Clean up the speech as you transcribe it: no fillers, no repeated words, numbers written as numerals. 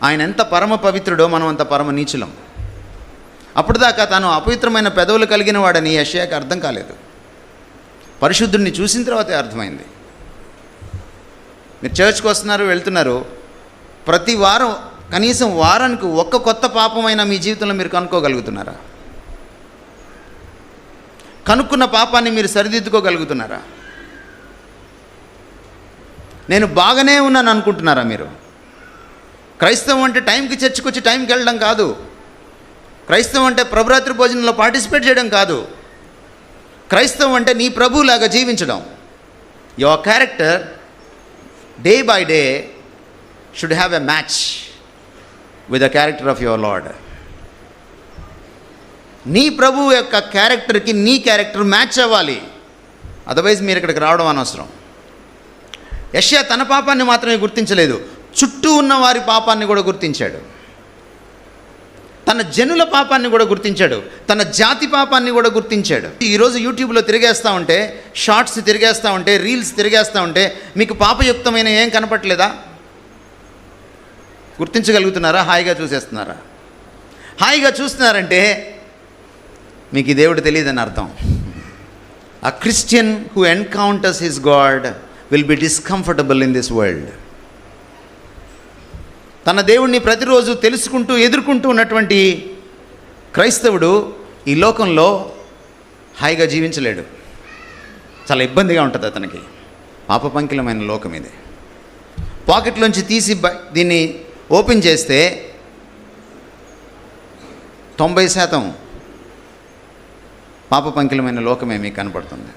ఆయన ఎంత పరమ పవిత్రుడో మనం అంత పరమ నీచులం. అప్పటిదాకా తాను అపవిత్రమైన పెదవులు కలిగిన వాడని యెషయాకి అర్థం కాలేదు. పరిశుద్ధుడిని చూసిన తర్వాతే అర్థమైంది. మీరు చర్చ్కి వస్తున్నారు, వెళ్తున్నారు, ప్రతి వారం కనీసం వారానికి ఒక్క కొత్త పాపమైనా మీ జీవితంలో మీరు కనుక్కోగలుగుతున్నారా? కనుక్కున్న పాపాన్ని మీరు సరిదిద్దుకోగలుగుతున్నారా? నేను బాగానే ఉన్నాను అనుకుంటున్నారా మీరు? క్రైస్తవం అంటే టైంకి చర్చికి వచ్చి టైంకి వెళ్ళడం కాదు. క్రైస్తవం అంటే ప్రభురాత్రి భోజనంలో పార్టిసిపేట్ చేయడం కాదు. క్రైస్తవం అంటే నీ ప్రభువులాగా జీవించడం. Your character day by day should have a match with the character of your lord. నీ ప్రభువు యొక్క క్యారెక్టర్కి నీ క్యారెక్టర్ మ్యాచ్ అవ్వాలి. అదర్వైజ్ మీరు ఇక్కడికి రావడం అనవసరం. యెషయా తన పాపాన్ని మాత్రమే గుర్తించలేదు, చుట్టూ ఉన్న వారి పాపాన్ని కూడా గుర్తించాడు. తన జనుల పాపాన్ని కూడా గుర్తించాడు, తన జాతి పాపాన్ని కూడా గుర్తించాడు. ఈరోజు యూట్యూబ్లో తిరిగేస్తూ ఉంటే, షార్ట్స్ తిరిగేస్తూ ఉంటే, రీల్స్ తిరిగేస్తూ ఉంటే మీకు పాపయుక్తమైన ఏం కనపట్లేదా? గుర్తించగలుగుతున్నారా? హాయిగా చూసేస్తున్నారా? హాయిగా చూస్తున్నారంటే మీకు ఈ దేవుడు తెలియదని అర్థం. A Christian who encounters his God will be discomfortable in this world. తన దేవుణ్ణి ప్రతిరోజు తెలుసుకుంటూ ఎదుర్కొంటూ ఉన్నటువంటి క్రైస్తవుడు ఈ లోకంలో హాయిగా జీవించలేడు. చాలా ఇబ్బందిగా ఉంటుంది అతనికి. పాపపంకిలమైన లోకం ఇది. పాకెట్లోంచి తీసి దీన్ని ఓపెన్ చేస్తే 90% పాపపంకిలమైన లోకమే మీకు కనపడుతుంది.